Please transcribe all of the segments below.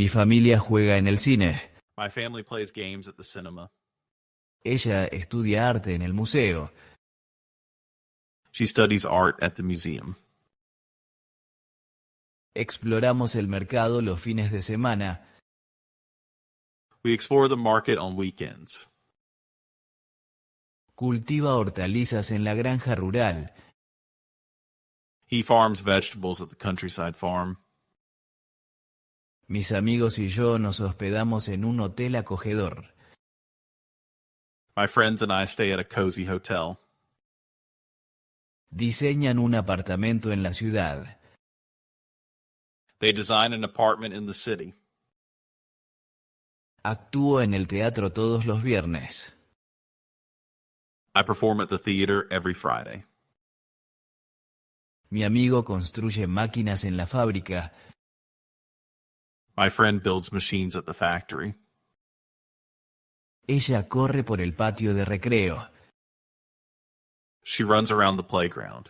Mi familia juega en el cine. My family plays games at the cinema. Ella estudia arte en el museo. She studies art at the museum. Exploramos el mercado los fines de semana. We explore the market on weekends. Cultiva hortalizas en la granja rural. He farms vegetables at the countryside farm. Mis amigos y yo nos hospedamos en un hotel acogedor. My friends and I stay at a cozy hotel. Diseñan un apartamento en la ciudad. They design an apartment in the city. Actúo en el teatro todos los viernes. I perform at the theater every Friday. Mi amigo construye máquinas en la fábrica. My friend builds machines at the factory. Ella corre por el patio de recreo. She runs around the playground.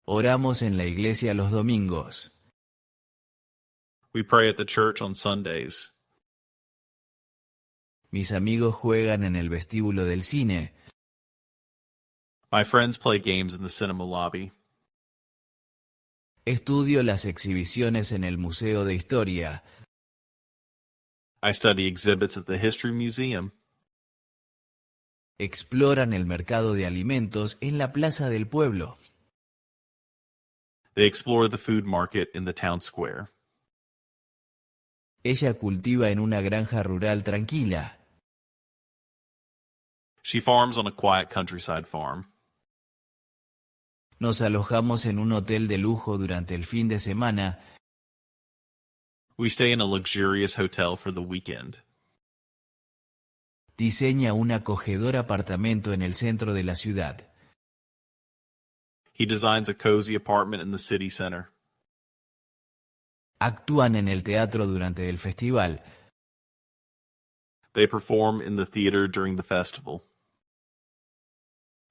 Oramos en la iglesia los domingos. We pray at the church on Sundays. Mis amigos juegan en el vestíbulo del cine. My friends play games in the cinema lobby. Estudio las exhibiciones en el Museo de Historia. I study exhibits at the History Museum. Exploran el mercado de alimentos en la plaza del pueblo. They explore the food market in the town square. Ella cultiva en una granja rural tranquila. She farms on a quiet countryside farm. Nos alojamos en un hotel de lujo durante el fin de semana. We stay in a luxurious hotel for the weekend. Diseña un acogedor apartamento en el centro de la ciudad. He designs a cozy apartment in the city center. Actúan en el teatro durante el festival. They perform in the theater during the festival.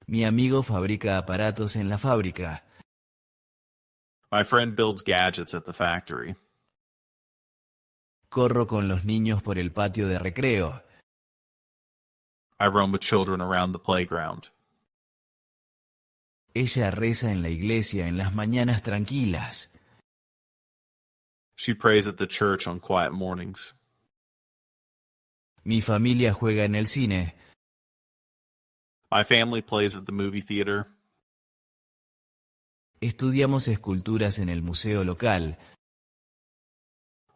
Mi amigo fabrica aparatos en la fábrica. My friend builds gadgets at the factory. Corro con los niños por el patio de recreo. I roam with children around the playground. Ella reza en la iglesia en las mañanas tranquilas. She prays at the church on quiet mornings. Mi familia juega en el cine. My family plays at the movie theater. Estudiamos esculturas en el museo local.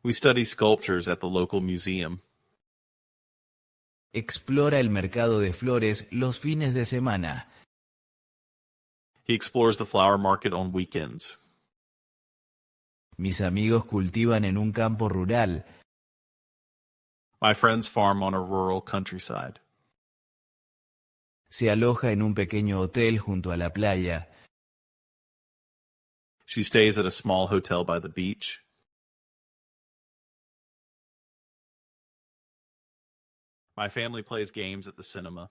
We study sculptures at the local museum. Explora el mercado de flores los fines de semana. He explores the flower market on weekends. Mis amigos cultivan en un campo rural. My friends farm on a rural countryside. Se aloja en un pequeño hotel junto a la playa. She stays at a small hotel by the beach. My family plays games at the cinema.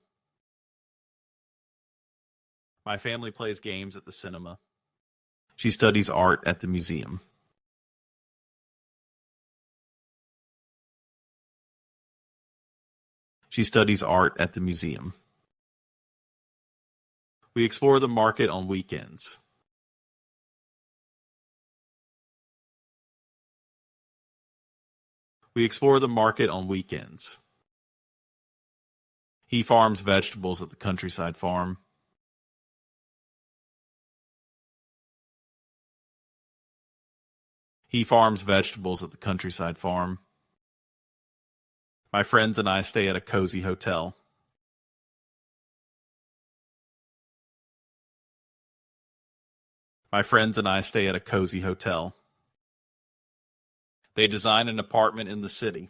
My family plays games at the cinema. She studies art at the museum. She studies art at the museum. We explore the market on weekends. We explore the market on weekends. He farms vegetables at the countryside farm. He farms vegetables at the countryside farm. My friends and I stay at a cozy hotel. My friends and I stay at a cozy hotel. They design an apartment in the city.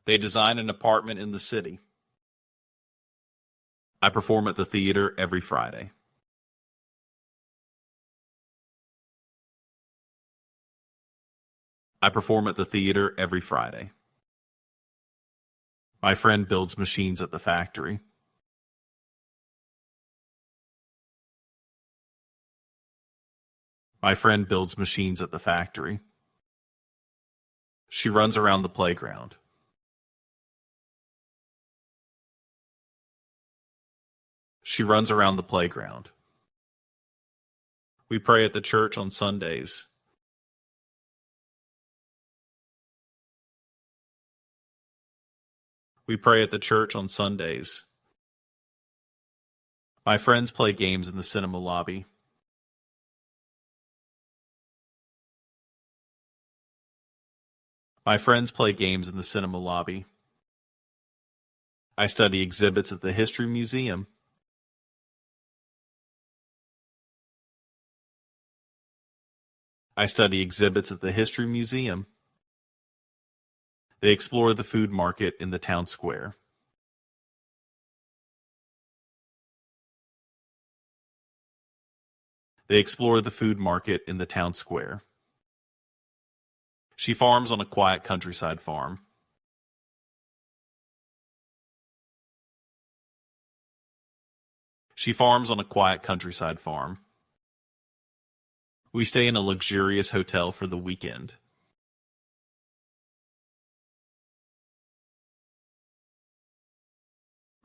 They design an apartment in the city. I perform at the theater every Friday. I perform at the theater every Friday. My friend builds machines at the factory. My friend builds machines at the factory. She runs around the playground. She runs around the playground. We pray at the church on Sundays. We pray at the church on Sundays. My friends play games in the cinema lobby. My friends play games in the cinema lobby. I study exhibits at the History Museum. I study exhibits at the History Museum. They explore the food market in the town square. They explore the food market in the town square. She farms on a quiet countryside farm. She farms on a quiet countryside farm. We stay in a luxurious hotel for the weekend.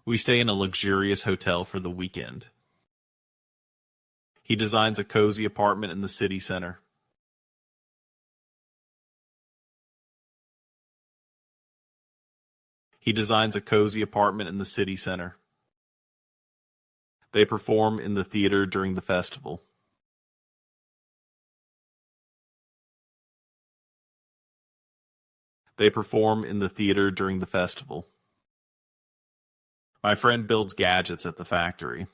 We stay in a luxurious hotel for the weekend. He designs a cozy apartment in the city center. He designs a cozy apartment in the city center. They perform in the theater during the festival. They perform in the theater during the festival. My friend builds gadgets at the factory.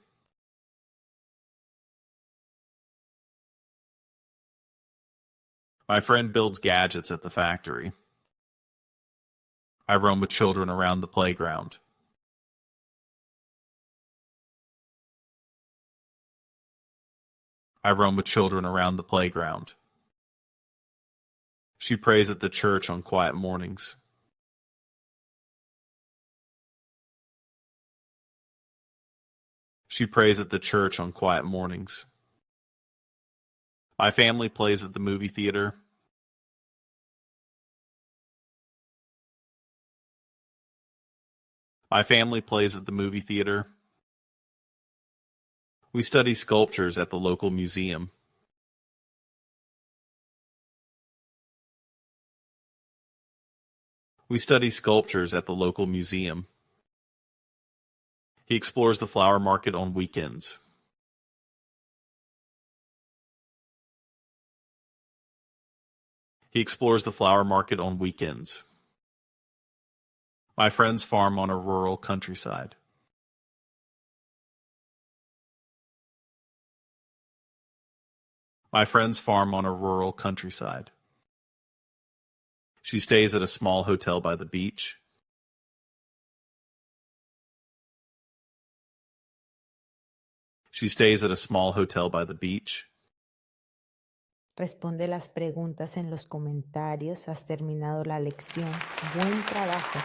My friend builds gadgets at the factory. I roam with children around the playground. I roam with children around the playground. She prays at the church on quiet mornings. She prays at the church on quiet mornings. My family plays at the movie theater. My family plays at the movie theater. We study sculptures at the local museum. We study sculptures at the local museum. He explores the flower market on weekends. He explores the flower market on weekends. My friends farm on a rural countryside. My friends farm on a rural countryside. She stays at a small hotel by the beach. She stays at a small hotel by the beach. Responde las preguntas en los comentarios. Has terminado la lección. Buen trabajo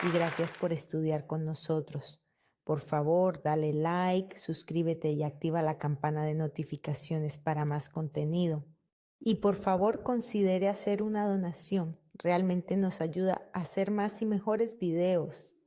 y gracias por estudiar con nosotros. Por favor, dale like, suscríbete y activa la campana de notificaciones para más contenido. Y por favor, considere hacer una donación. Realmente nos ayuda a hacer más y mejores videos.